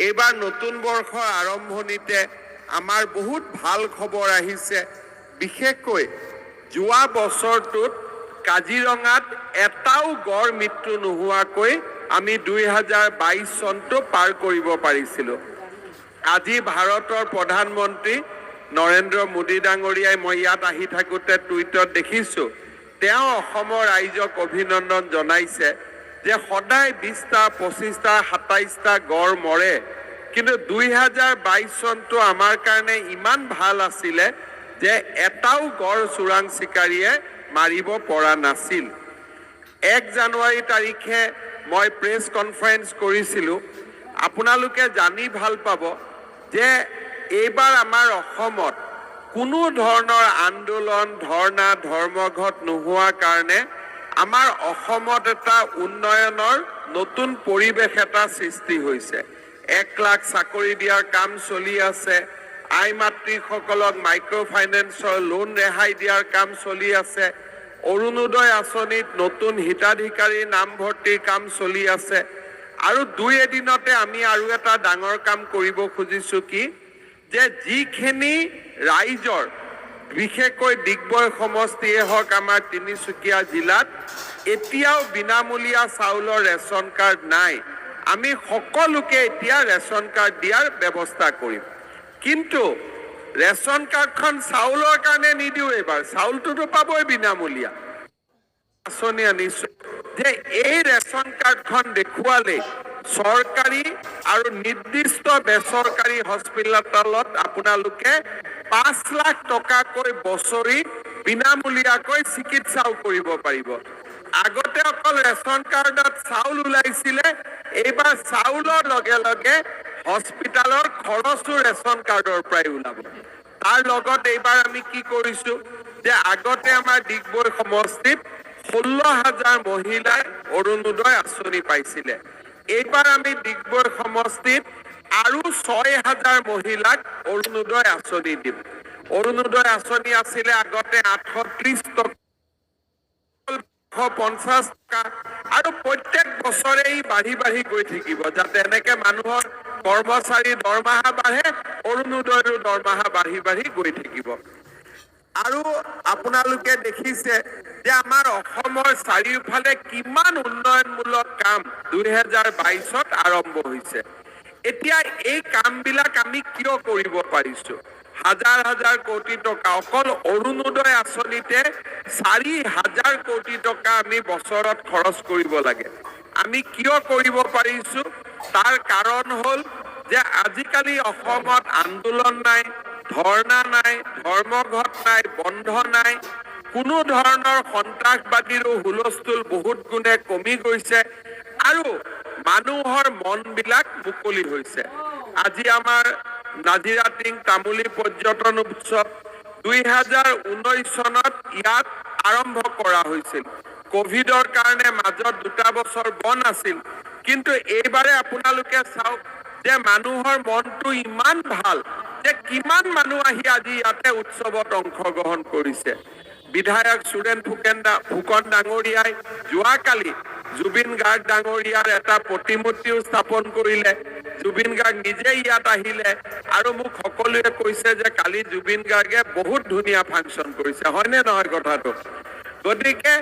এইবাৰ নতুন বৰ্ষৰ আৰম্ভণিতে আমাৰ বহুত ভাল খবৰ আহিছে। বিশেষকৈ যোৱা বছৰটোত কাজিৰঙাত এটাও গড় মৃত্যু নোহোৱাকৈ আমি 2022 চনটো পাৰ কৰিব পাৰিছিলোঁ। আজি ভাৰতৰ প্ৰধানমন্ত্ৰী নৰেন্দ্ৰ মোদী ডাঙৰীয়াই মই ইয়াত আহি থাকোঁতে টুইটত দেখিছোঁ, তেওঁ অসমৰ ৰাইজক অভিনন্দন জনাইছে যে সদায় 20টা 25টা 27টা গড় মৰে, কিন্তু 2022 চনটো আমাৰ কাৰণে ইমান ভাল আছিলে যে এটাও গড় চোৰাং চিকাৰীয়ে মাৰিব পৰা নাছিল। 1 জানুৱাৰী তাৰিখে মই প্ৰেছ কনফাৰেন্স কৰিছিলোঁ। আপোনালোকে জানি ভাল পাব যে এইবাৰ আমাৰ অসমত কোনো ধৰণৰ আন্দোলন ধৰ্ণা ধৰ্মঘট নোহোৱা কাৰণে আমাৰ অসমত এটা উন্নয়নৰ নতুন পৰিৱেশ এটা সৃষ্টি হৈছে। 1 লাখ চাকৰি দিয়াৰ কাম চলি আছে, আই মাতৃসকলক মাইক্ৰ' ফাইনেন্সৰ লোন ৰেহাই দিয়াৰ কাম চলি আছে, অৰুণোদয় আঁচনিত নতুন হিতাধিকাৰীৰ নামভৰ্তিৰ কাম চলি আছে। আৰু 2 এদিনতে আমি আৰু এটা ডাঙৰ কাম কৰিব খুজিছোঁ কি, যে যিখিনি ৰাইজৰ বিশেষকৈ ডিগবৈ সমষ্টিয়ে হওক আমাৰ তিনিচুকীয়া জিলাত এতিয়াও বিনামূলীয়া চাউলৰ ৰেচন কাৰ্ড নাই, আমি সকলোকে এতিয়া ৰেচন কাৰ্ড দিয়াৰ ব্যৱস্থা কৰিম। কিন্তু ৰেচন কাৰ্ডখন চাউলৰ কাৰণে নিদিওঁ, এইবাৰ চাউলটোতো পাবই বিনামূলীয়া। আঁচনি আনিছোঁ যে এই ৰেচন কাৰ্ডখন দেখুৱালে চৰকাৰী আৰু নিৰ্দিষ্ট বেচৰকাৰী হস্পিটেলত আপোনালোকে 5 লাখ টকাকৈ বছৰি বিনামূলীয়াকৈ চিকিৎসাও কৰিব পাৰিব। আগতে অকল ৰেচন কাৰ্ডত চাউল ওলাইছিলে, এইবাৰ চাউলৰ লগে লগে হস্পিটেলৰ খৰচো ৰেচন কাৰ্ডৰ পৰাই ওলাব। তাৰ লগত এইবাৰ আমি কি কৰিছোঁ যে আগতে আমাৰ ডিগবৈ সমষ্টিত 16,000 মহিলাই অৰুণোদয় আঁচনি পাইছিলে। এইবাৰ আমি ডিগবৈ সমষ্টিত আৰু 6,000 মহিলাক অৰুণোদয় আঁচনি দিম। অৰুণোদয় আঁচনি আছিলে আগতে 830 টকা, 150 টকা, আৰু প্ৰত্যেক বছৰেই বাঢ়ি বাঢ়ি গৈ থাকিব, যাতে এনেকে মানুহৰ কৰ্মচাৰীৰ দৰমহা বাঢ়ে, অৰুণোদয়ৰ দৰমহা বাঢ়ি বাঢ়ি গৈ থাকিব। আৰু আপোনালোকে দেখিছে যে আমাৰ অসমৰ চাৰিওফালে কিমান উন্নয়নমূলক কাম 2022ত আৰম্ভ হৈছে। এতিয়া এই কামবিলাক আমি কিয় কৰিব পাৰিছোঁ? হাজাৰ হাজাৰ কোটি টকা অকল অৰুণোদয় আঁচনিতে 4,000 কোটি টকা আমি বছৰত খৰচ কৰিব লাগে। আমি কিয় কৰিব পাৰিছোঁ? তাৰ কাৰণ হ'ল যে আজিকালি অসমত আন্দোলন নাই, ধৰ্ণা নাই, ধৰ্মঘট নাই, বন্ধ নাই, কোনো ধৰণৰ সন্ত্ৰাসবাদীৰো হুলস্থুল বহুত গুণে কমি গৈছে আৰু মানুহৰ মনবিলাক মুকলি হৈছে। আজি আমাৰ নাজিৰাটিং তামুলী পৰ্যটন উৎসৱ 2019 চনত ইয়াত আৰম্ভ কৰা হৈছিল। কোভিডৰ কাৰণে মাজত 2টা বছৰ বন্ধ আছিল, কিন্তু এইবাৰে আপোনালোকে চাওক যে মানুহৰ মনটো ইমান ভাল যে কিমান মানুহ আহি আজি ইয়াতে উৎসৱত অংশগ্ৰহণ কৰিছে। বিধায়ক সুৰেন ফুকন ডাঙৰীয়াই যোৱাকালি জুবিন গাৰ্গ ডাঙৰীয়াৰ এটা প্ৰতিমূৰ্তিও স্থাপন কৰিলে। জুবিন গাৰ্গ নিজে ইয়াত আহিলে আৰু মোক সকলোৱে কৈছে যে কালি জুবিন গাৰ্গে বহুত ধুনীয়া ফাংচন কৰিছে, হয়নে নহয় কথাটো? গতিকে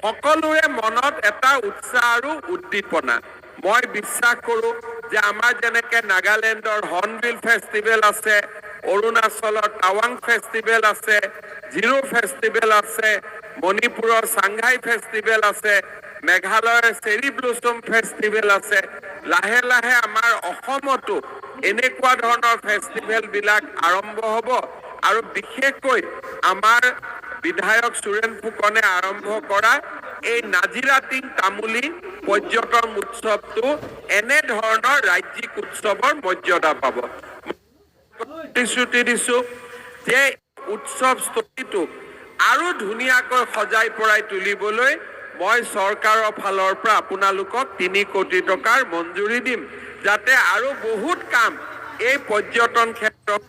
সকলোৰে মনত এটা উৎসাহ আৰু উদ্দীপনা। মই বিশ্বাস কৰোঁ যে আমাৰ যেনেকে নাগালেণ্ডৰ হৰ্ণবিল ফেষ্টিভেল আছে, অৰুণাচলৰ টাৱাং ফেষ্টিভেল আছে, জিৰো ফেষ্টিভেল আছে, মণিপুৰৰ চাংঘাই ফেষ্টিভেল আছে, মেঘালয়ৰ চেৰি ব্লুচম ফেষ্টিভেল আছে, লাহে লাহে আমাৰ অসমতো এনেকুৱা ধৰণৰ ফেষ্টিভেলবিলাক আৰম্ভ হ'ব। আৰু বিশেষকৈ আমাৰ বিধায়ক সুৰেন ফুকনে আৰম্ভ কৰা এই নাজিৰাটিং তামুলী পৰ্যটন উৎসৱটো এনে ধৰণৰ ৰাজ্যিক উৎসৱৰ মৰ্যাদা পাব। প্ৰতিশ্ৰুতি দিছোঁ যে উৎসৱস্থলীটো আৰু ধুনীয়াকৈ সজাই পৰাই তুলিবলৈ মই চৰকাৰৰ ফালৰ পৰা আপোনালোকক 3 কোটি টকাৰ মঞ্জুৰি দিম, যাতে আৰু বহুত কাম এই পৰ্যটন ক্ষেত্ৰত।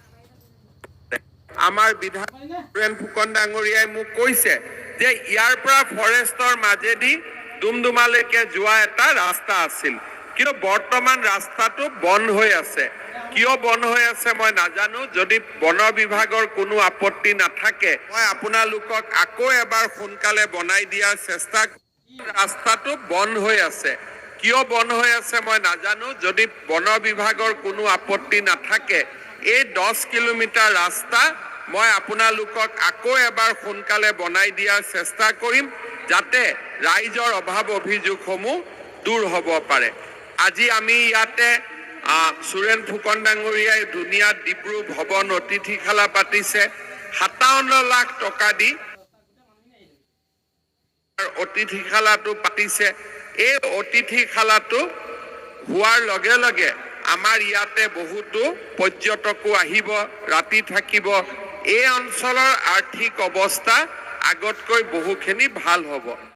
আমাৰ বিধায়ক সুৰেন ফুকন ডাঙৰীয়াই মোক কৈছে যে ইয়াৰ পৰা ফৰেষ্টৰ মাজেদি ডুমডুমালৈকে যোৱা এটা ৰাস্তা আছিল, কিন্তু বৰ্তমান ৰাস্তাটো বন্ধ হৈ আছে। কিয় বন্ধ হৈ আছে মই নাজানো। যদি বন বিভাগৰ কোনো আপত্তি নাথাকে মই আপোনালোকক আকৌ এবাৰ সোনকালে বনাই দিয়াৰ চেষ্টা কৰিম। ৰাস্তাটো বন্ধ হৈ আছে। কিয় বন্ধ হৈ আছে মই নাজানো। যদি বন বিভাগৰ কোনো আপত্তি নাথাকে এই 10 কিলোমিটাৰ ৰাস্তা মই আপোনালোকক আকৌ এবাৰ সোনকালে বনাই দিয়াৰ চেষ্টা কৰিম, যাতে ৰাইজৰ অভাৱ অভিযোগসমূহ দূৰ হ'ব পাৰে। আজি আমি ইয়াতে সুৰেন ফুকন ডাঙৰীয়াই ধুনীয়া ডিব্ৰু ভৱন অতিথিশালা পাতিছে। 57 লাখ টকা দি অতিথিশালাটো পাতিছে। এই অতিথিশালাটো হোৱাৰ লগে লগে আমাৰ ইয়াতে বহুতো পৰ্যটকো আহিব, ৰাতি থাকিব। এই অঞ্চলৰ আৰ্থিক অৱস্থা আগতকৈ বহুখিনি ভাল হ'ব।